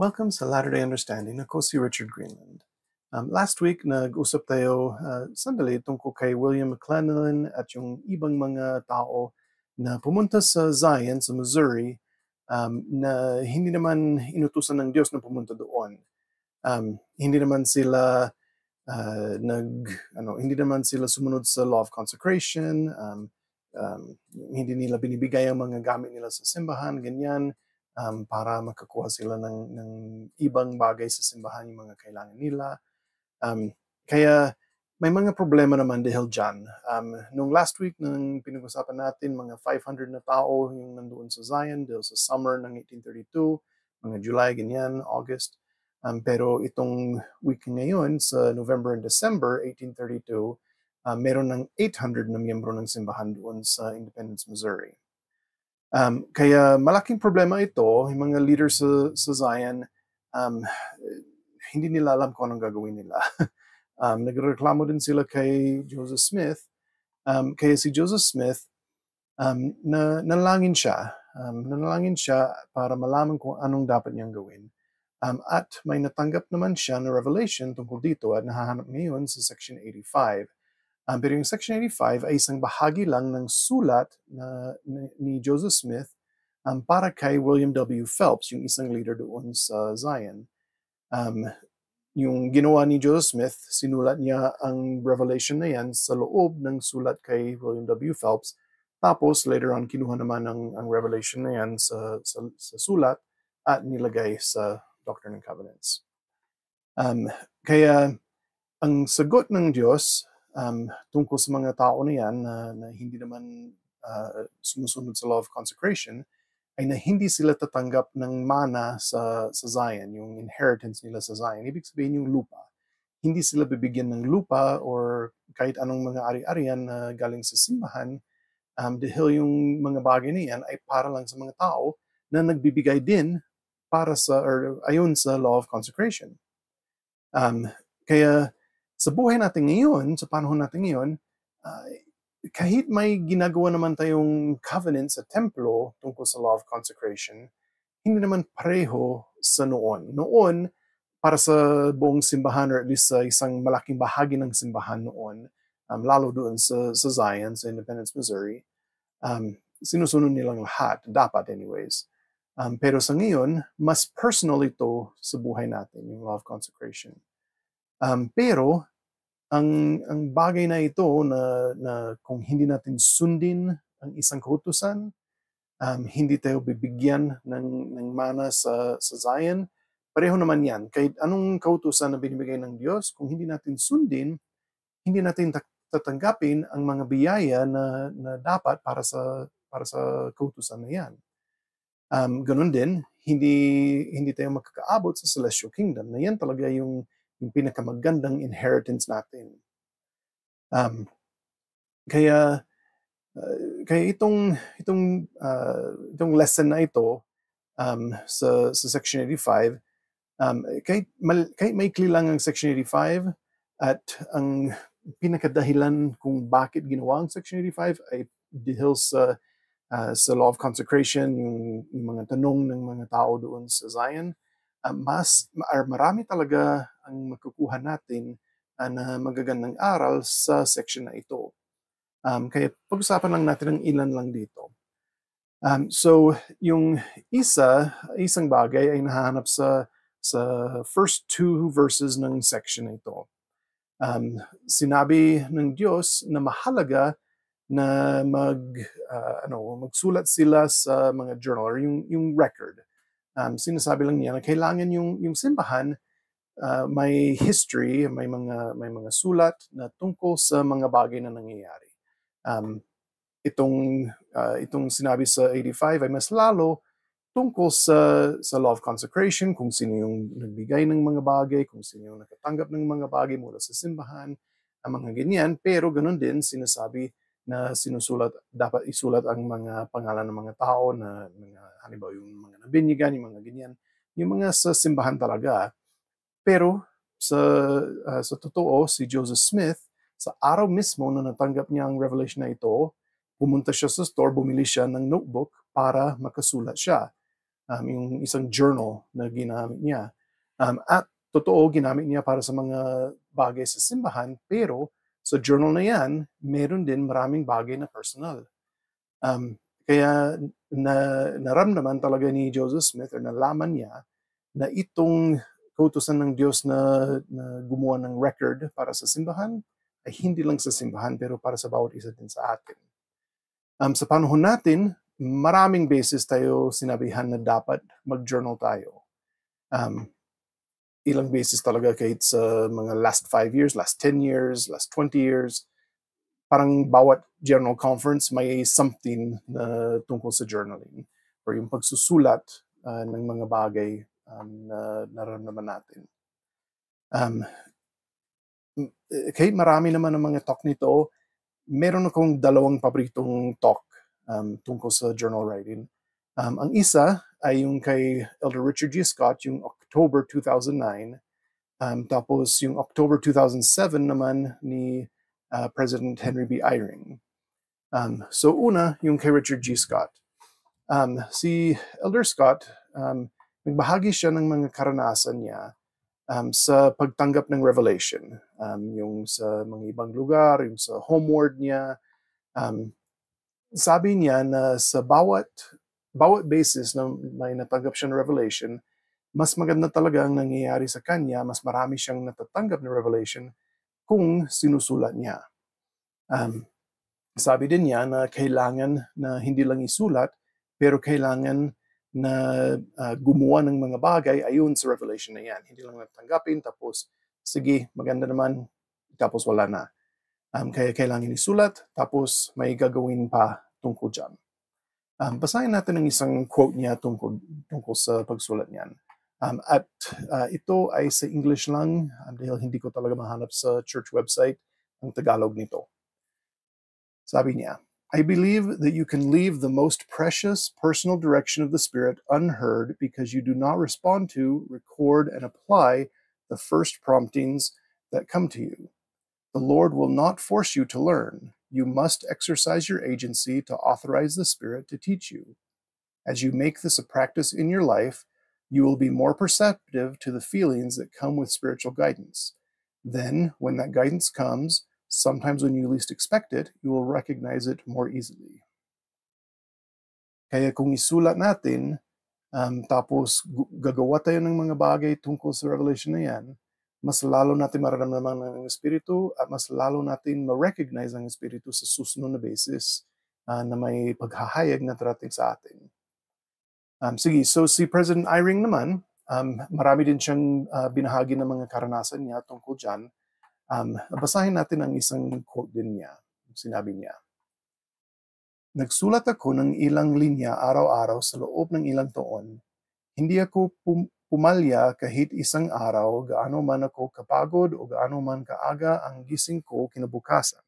Welcome sa Latter-day Understanding. Ako si Richard Greenland. Last week, nag-usap tayo sandali tungkol kay William McLennan at yung ibang mga tao na pumunta sa Zion, sa Missouri, na hindi naman inutusan ng Diyos na pumunta doon. Hindi naman sila hindi naman sila sumunod sa law of consecration. Hindi nila binibigay ang mga gamit nila sa simbahan, ganyan. Para makakuha sila ng ibang bagay sa simbahan, yung mga kailangan nila. Kaya may mga problema naman dahil dyan. Nung last week, nang pinag-usapan natin, mga 500 na tao yung nandoon sa Zion dahil sa summer ng 1832, mga July, ganyan, August. Pero itong week ngayon, sa November and December 1832, meron ng 800 na miyembro ng simbahan doon sa Independence, Missouri. Kaya malaking problema ito, yung mga leaders sa Zion, hindi nila alam kung anong gagawin nila. Nagreklamo din sila kay Joseph Smith. Kaya si Joseph Smith, nanalangin siya. Nanalangin siya para malaman kung anong dapat niyang gawin. At may natanggap naman siya na revelation tungkol dito at nahahanap ngayon sa Section 85. Pero yung Section 85 ay isang bahagi lang ng sulat ni Joseph Smith para kay William W. Phelps, yung isang leader doon sa Zion. Yung ginawa ni Joseph Smith, sinulat niya ang revelation na yan sa loob ng sulat kay William W. Phelps. Tapos later on, kinuha naman ang revelation na yan sa sulat at nilagay sa Doctrine and Covenants. Kaya ang sagot ng Diyos tungkol sa mga tao na yan na hindi naman sumusunod sa law of consecration ay na hindi sila tatanggap ng mana sa Zion, yung inheritance nila sa Zion. Ibig sabihin yung lupa. Hindi sila bibigyan ng lupa or kahit anong mga ari-arian na galing sa simbahan dahil yung mga bagay na yan ay para lang sa mga tao na nagbibigay din para ayon sa law of consecration. Kaya sa buhay natin ngayon, sa panahon natin ngayon, kahit may ginagawa naman tayong covenant sa templo tungkol sa law of consecration, hindi naman pareho sa noon. Noon, para sa buong simbahan or at least sa isang malaking bahagi ng simbahan noon, lalo doon sa Zion, sa Independence, Missouri, sinusunod nilang lahat, dapat anyways. Pero sa ngayon, mas personal ito sa buhay natin, yung law of consecration. Pero ang bagay na ito na kung hindi natin sundin ang isang kautusan, hindi tayo bibigyan ng mana sa Zion, pareho naman yan. Kahit anong kautusan na binibigay ng Diyos, kung hindi natin sundin, hindi natin tatanggapin ang mga biyaya na dapat para sa kautusan na yan. Ganun din, hindi tayo makakaabot sa Celestial Kingdom, na yan talaga yung pinakamagandang inheritance natin. Kaya itong lesson na ito sa Section 85, kahit maikli lang ang Section 85 at ang pinakadahilan kung bakit ginawa ang Section 85 ay dahil sa law of consecration, yung mga tanong ng mga tao doon sa Zion, marami talaga ang makukuha natin na magagandang aral sa section na ito. Kaya pag-usapan lang natin ang ilan lang dito. So, yung isang bagay ay nahanap sa first two verses ng section na ito. Sinabi ng Diyos na mahalaga na magsulat sila sa mga journal or yung record. Sinasabi lang niya na kailangan yung simbahan may history, may mga sulat na tungkol sa mga bagay na nangyayari. Itong sinabi sa 85 ay mas lalo tungkol sa law of consecration, kung sino yung nagbigay ng mga bagay, kung sino yung nakatanggap ng mga bagay mula sa simbahan, ang mga ganyan. Pero ganun din sinasabi na dapat isulat ang mga pangalan ng mga tao na halimbawa yung mga nabinyagan, yung mga ganyan, yung mga sa simbahan talaga. Pero sa totoo, si Joseph Smith, sa araw mismo na natanggap niya ang revelation na ito, pumunta siya sa store, bumili siya ng notebook para makasulat siya. yung isang journal na ginamit niya. At totoo, ginamit niya para sa mga bagay sa simbahan, pero sa journal na yan, meron din maraming bagay na personal. Kaya naramdaman talaga ni Joseph Smith or nalaman niya na itong kautusan ng Diyos na gumawa ng record para sa simbahan ay hindi lang sa simbahan pero para sa bawat isa din sa atin. Sa panahon natin, maraming beses tayo sinabihan na dapat mag-journal tayo. Ilang beses talaga kahit sa mga last 5 years, last 10 years, last 20 years, parang bawat journal conference may something na tungkol sa journaling or yung pagsusulat ng mga bagay na nararamdaman natin. Kahit marami naman ang mga talk nito, meron akong 2 paboritong talk tungkol sa journal writing. Ang isa ay yung kay Elder Richard G. Scott, yung October 2009. Tapos yung October 2007 naman ni President Henry B. Eyring. So una, yung kay Richard G. Scott. Si Elder Scott, nagbahagi siya ng mga karanasan niya sa pagtanggap ng revelation. Yung sa mga ibang lugar, yung sa homeward niya. Sabi niya na sa bawat basis na may natanggap siya ng revelation, mas maganda talaga ang nangyayari sa kanya, mas marami siyang natatanggap na revelation kung sinusulat niya. Sabi din niya na kailangan na hindi lang isulat, pero kailangan na gumawa ng mga bagay ayon sa revelation na yan. Hindi lang natanggapin, tapos sige, maganda naman, tapos wala na. Kaya kailangan isulat, tapos may gagawin pa tungkol dyan. Basahin natin ang isang quote niya tungkol sa pagsulat niyan. At ito ay sa English lang dahil hindi ko talaga mahanap sa church website ang Tagalog nito. Sabi niya, I believe that you can leave the most precious personal direction of the Spirit unheard because you do not respond to, record, and apply the first promptings that come to you. The Lord will not force you to learn. You must exercise your agency to authorize the Spirit to teach you. As you make this a practice in your life, you will be more perceptive to the feelings that come with spiritual guidance. Then, when that guidance comes, sometimes when you least expect it, you will recognize it more easily. Kaya kung isulat natin, tapos gagawa tayo ng mga bagay tungkol sa revelation na yan, mas lalo natin mararamdaman ng Espiritu at mas lalo natin ma-recognize ang Espiritu sa susunod na basis na may paghahayag na darating sa atin. Sige, so si President Eyring naman, marami din siyang binahagi ng mga karanasan niya tungkol dyan. Basahin natin ang isang quote din niya. Sinabi niya, nagsulat ako ng ilang linya araw-araw sa loob ng ilang taon. Hindi ako pumalya kahit isang araw, gaano man ako kapagod o gaano man kaaga ang gising ko kinabukasan.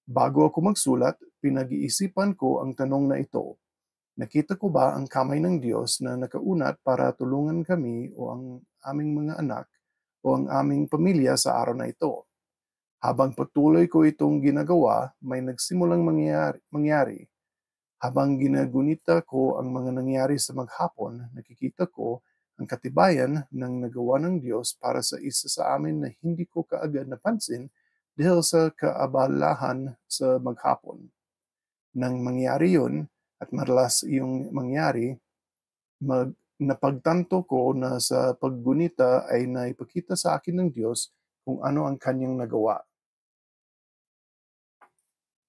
Bago ako magsulat, pinag-iisipan ko ang tanong na ito. Nakita ko ba ang kamay ng Diyos na nakaunat para tulungan kami o ang aming mga anak o ang aming pamilya sa araw na ito? Habang patuloy ko itong ginagawa, may nagsimulang mangyari. Habang ginagunita ko ang mga nangyari sa maghapon, nakikita ko ang katibayan ng nagawa ng Diyos para sa isa sa amin na hindi ko kaagad napansin dahil sa kaabalahan sa maghapon. Nang mangyari yun, at madalas yung mangyari, napagtanto ko na sa paggunita ay naipakita sa akin ng Diyos kung ano ang kanyang nagawa.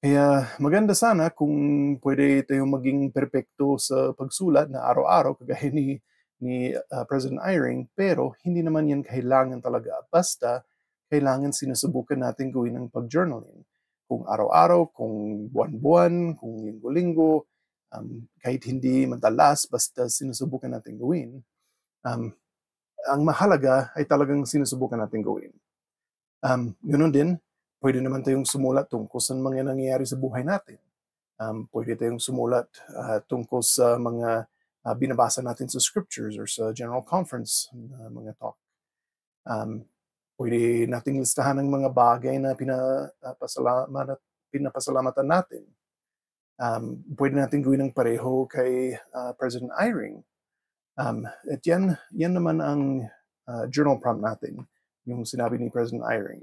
Kaya maganda sana kung pwede tayong maging perpekto sa pagsulat na araw-araw kagaya ni President Eyring, pero hindi naman yan kailangan talaga. Basta kailangan sinusubukan natin gawin ng pag-journaling. Kung araw-araw, kung buwan-buwan, kung linggo-linggo, kahit hindi madalas, basta sinusubukan natin gawin. Ang mahalaga ay talagang sinusubukan natin gawin. Ganun din, pwede naman tayong sumulat tungkol sa mga nangyayari sa buhay natin. Pwede tayong sumulat tungkol sa mga binabasa natin sa scriptures or sa general conference, mga talk. Pwede nating listahan ng mga bagay na pinapasalamatan natin. Pwede natin gawin ng pareho kay President Eyring. At yan naman ang journal prompt natin, yung sinabi ni President Eyring.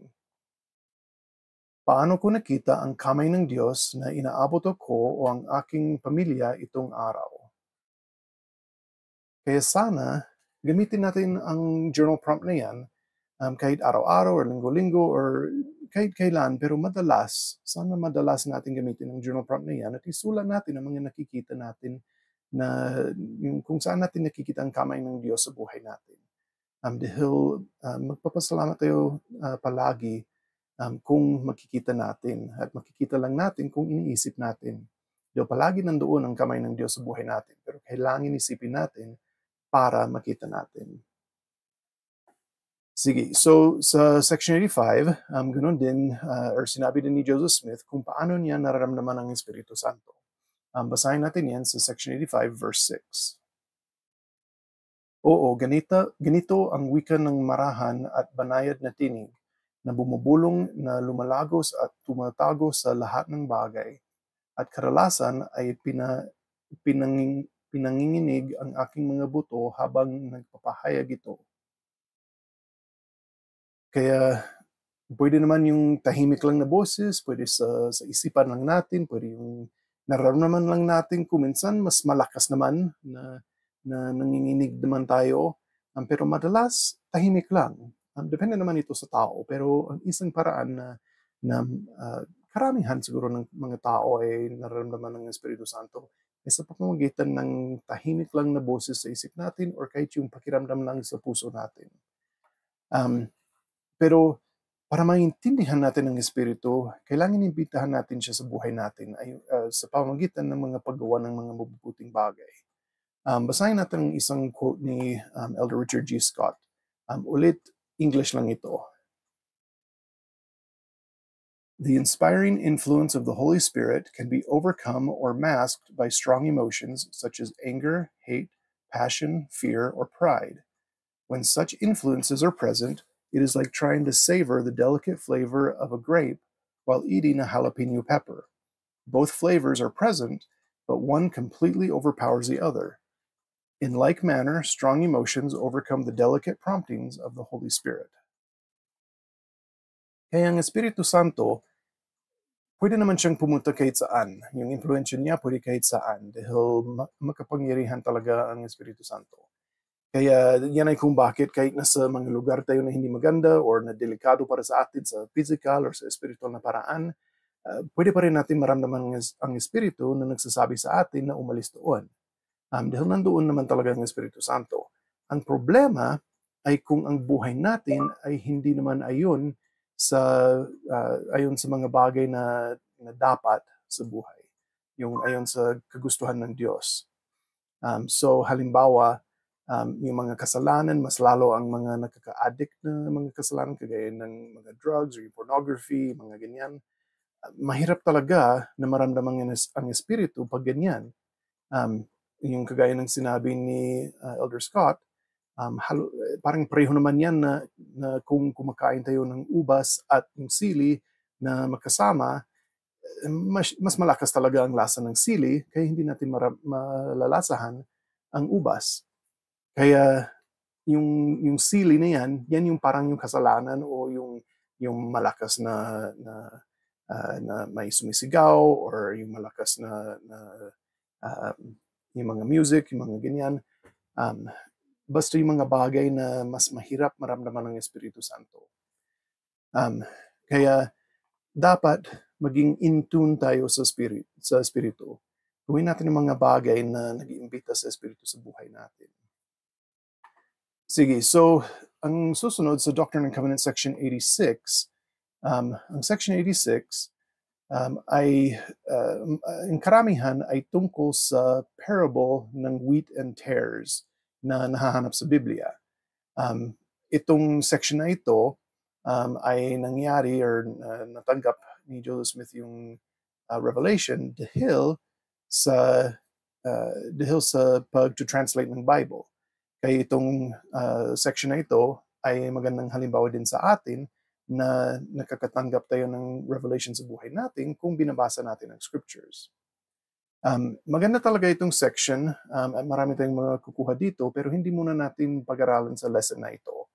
Paano ko nakita ang kamay ng Diyos na inaabot ako o ang aking pamilya itong araw? Kaya sana, gamitin natin ang journal prompt na yan kahit araw-araw or linggo-linggo or kahit kailan, pero sana madalas natin gamitin ang journal prompt na yan at isulat natin ang mga nakikita natin na yung kung saan natin nakikita ang kamay ng Diyos sa buhay natin. Dahil magpapasalamat tayo palagi kung makikita natin at makikita lang natin kung iniisip natin. Dahil palagi nandoon ang kamay ng Diyos sa buhay natin, pero kailangan isipin natin para makita natin. Sige, so sa Section 85, ganun din, or sinabi din ni Joseph Smith kung paano niya nararamdaman ang Espiritu Santo. Basahin natin yan sa Section 85, verse 6. Oo, ganito ang wika ng marahan at banayad na tinig na bumubulong na lumalagos at tumatago sa lahat ng bagay. At karalasan ay pinanginginig ang aking mga buto habang nagpapahayag ito. Kaya pwede naman yung tahimik lang na boses, pwede sa isipan lang natin, pwede yung nararamdaman lang natin, kung minsan mas malakas naman na nanginginig naman tayo, pero madalas tahimik lang. Depende naman ito sa tao, pero ang isang paraan na karamihan siguro ng mga tao ay nararamdaman ng Espiritu Santo ay sa pamamagitan ng tahimik lang na boses sa isip natin or kahit yung pakiramdam lang sa puso natin. Pero para maintindihan natin ang Espiritu, kailangan imbitahan natin siya sa buhay natin sa pamamagitan ng mga paggawa ng mga mabubuting bagay. Basahin natin ang isang quote ni Elder Richard G. Scott. Ulit, English lang ito. The inspiring influence of the Holy Spirit can be overcome or masked by strong emotions such as anger, hate, passion, fear, or pride. When such influences are present, it is like trying to savor the delicate flavor of a grape while eating a jalapeno pepper. Both flavors are present, but one completely overpowers the other. In like manner, strong emotions overcome the delicate promptings of the Holy Spirit. Kaya ang Espiritu Santo, pwede naman siyang pumunta kahit saan. Yung influensya niya pwede kahit saan dahil makapangyarihan talaga ang Espiritu Santo. Kaya yan ay kung bakit kahit nasa mga lugar tayo na hindi maganda or na delikado para sa atin sa physical or sa spiritual na paraan, pwede pa rin natin maramdaman ang Espiritu na nagsasabi sa atin na umalis doon. Dahil nandoon naman talaga ang Espiritu Santo. Ang problema ay kung ang buhay natin ay hindi naman ayon sa mga bagay na dapat sa buhay. Yung ayon sa kagustuhan ng Diyos. So halimbawa, yung mga kasalanan, mas lalo ang mga nakaka-addict na mga kasalanan kagaya ng mga drugs or pornography, mga ganyan. Mahirap talaga na maramdaman ang espiritu pag ganyan. Yung kagaya ng sinabi ni Elder Scott, parang pareho naman yan na kung kumakain tayo ng ubas at yung sili na magkasama, mas malakas talaga ang lasa ng sili kaya hindi natin malalasahan ang ubas. Kaya yung sili na yan yung parang yung kasalanan o yung malakas na may sumisigaw or yung malakas na yung mga music, yung mga ganyan. Basta yung mga bagay na mas mahirap maramdaman ng Espiritu Santo. Kaya dapat maging in tune tayo sa Espiritu. Gawin natin yung mga bagay na nag-iimbita sa Espiritu sa buhay natin. Sige, so ang susunod sa Doctrine and Covenants Section 86, ang Section 86 ay ang karamihan ay tungkol sa parable ng wheat and tares na nahahanap sa Biblia. Itong section na ito ay nangyari or natanggap ni Joseph Smith yung revelation dahil sa pag-translate ng Bible. Kaya itong section na ito ay magandang halimbawa din sa atin na nakakatanggap tayo ng revelation sa buhay natin kung binabasa natin ang scriptures. Maganda talaga itong section at marami tayong mga kukuha dito pero hindi muna natin pag-aralan sa lesson na ito.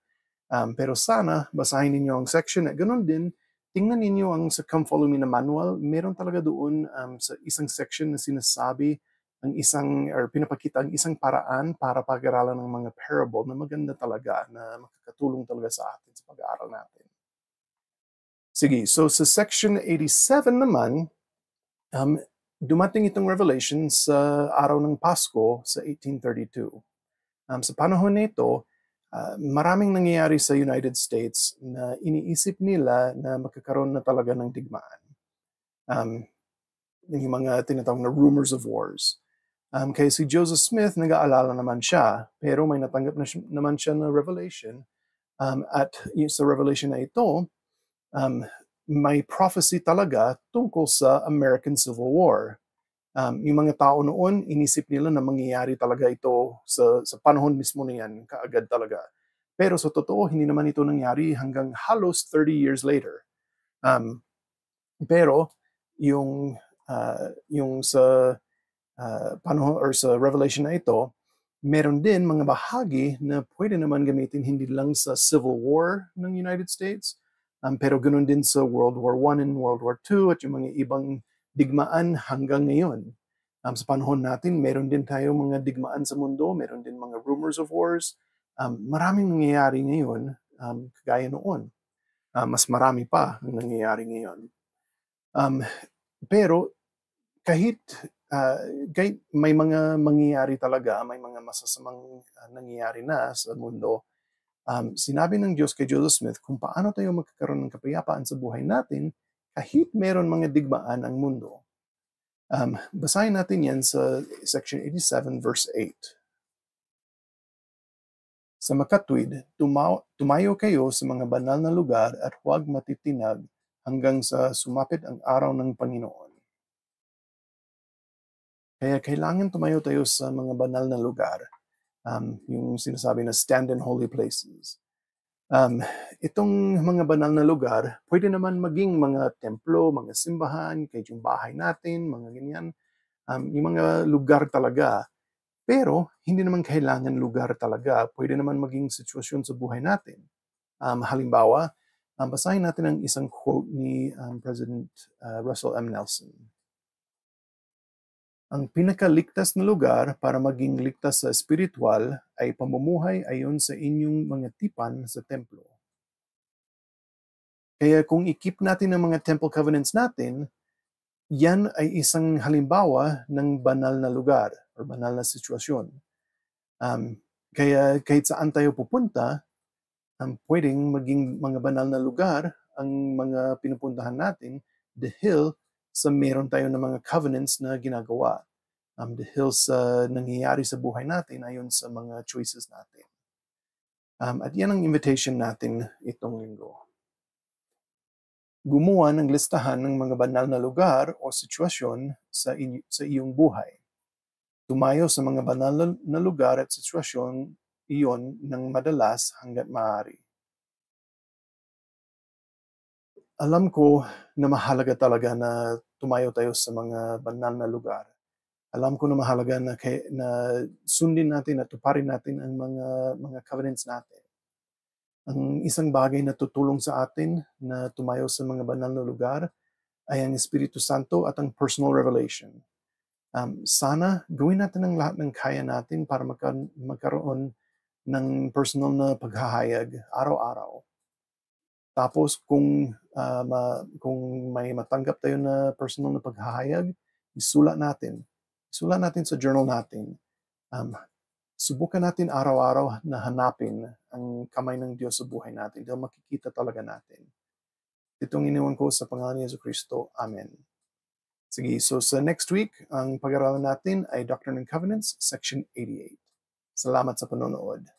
Pero sana basahin ninyo ang section at ganun din, tingnan ninyo ang sa Come Follow Me na manual. Meron talaga doon sa isang section na sinasabi ang isang or pinapakita ang isang paraan para pag-aralan ng mga parable na maganda talaga na makakatulong talaga sa atin sa pag-aaral natin. Sige, so sa section 87 naman, dumating itong revelation sa araw ng Pasko sa 1832. Sa panahon nito, maraming nangyayari sa United States na iniisip nila na magkakaroon na talaga ng digmaan. Yung mga tinatawag na rumors of wars. Kaya si Joseph Smith, nag-aalala naman siya, pero may natanggap naman siya na revelation. At sa revelation na ito, may prophecy talaga tungkol sa American Civil War. Yung mga tao noon, inisip nila na mangyayari talaga ito sa panahon mismo na yan, kaagad talaga. Pero sa totoo, hindi naman ito nangyari hanggang halos 30 years later. Pero yung sa panahon or sa revelation na ito, meron din mga bahagi na pwede naman gamitin hindi lang sa Civil War ng United States, pero ganoon din sa World War I and World War II at yung mga ibang digmaan hanggang ngayon. Sa panahon natin, meron din tayo mga digmaan sa mundo, meron din mga rumors of wars. Maraming nangyayari ngayon, kagaya noon. Mas marami pa ang nangyayari ngayon. Pero kahit may mga mangyayari talaga, may mga masasamang nangyayari na sa mundo, sinabi ng Diyos kay Joseph Smith kung paano tayo magkakaroon ng kapayapaan sa buhay natin kahit meron mga digmaan ang mundo. Basahin natin yan sa section 87 verse 8. Sa makatwid, tumayo kayo sa mga banal na lugar at huwag matitinag hanggang sa sumapit ang araw ng Panginoon. Kaya kailangan tumayo tayo sa mga banal na lugar, yung sinasabi na stand in holy places. Itong mga banal na lugar, pwede naman maging mga templo, mga simbahan, kahit yung bahay natin, mga ganyan. Yung mga lugar talaga. Pero hindi naman kailangan lugar talaga. Pwede naman maging sitwasyon sa buhay natin. Halimbawa, basahin natin ang isang quote ni President Russell M. Nelson. Ang pinakaligtas na lugar para maging ligtas sa espiritual ay pamumuhay ayon sa inyong mga tipan sa templo. Kaya kung i-keep natin ang mga temple covenants natin, yan ay isang halimbawa ng banal na lugar o banal na sitwasyon. Kaya kahit saan tayo pupunta, pwedeng maging mga banal na lugar ang mga pinupuntahan natin dahil sa meron tayo ng mga covenants na ginagawa. Dahil sa nangyayari sa buhay natin ayon sa mga choices natin. At yan ang invitation natin itong linggo. Gumawa ng listahan ng mga banal na lugar o sitwasyon sa iyong buhay. Tumayo sa mga banal na lugar at sitwasyon iyon ng madalas hanggat maaari. Alam ko na mahalaga talaga na tumayo tayo sa mga banal na lugar. Alam ko na mahalaga na sundin natin at tuparin natin ang mga covenants natin. Ang isang bagay na tutulong sa atin na tumayo sa mga banal na lugar ay ang Espiritu Santo at ang personal revelation. Sana gawin natin ang lahat ng kaya natin para magkaroon ng personal na paghahayag araw-araw. Tapos kung may matanggap tayo na personal na paghahayag, isulat natin sa journal natin. Subukan natin araw-araw na hanapin ang kamay ng Diyos sa buhay natin dahil makikita talaga natin. Itong iniwan ko sa pangalan ni Jesucristo. Amen. Sige, so sa next week, ang pag-aralan natin ay Doctrine and Covenants, Section 88. Salamat sa panonood.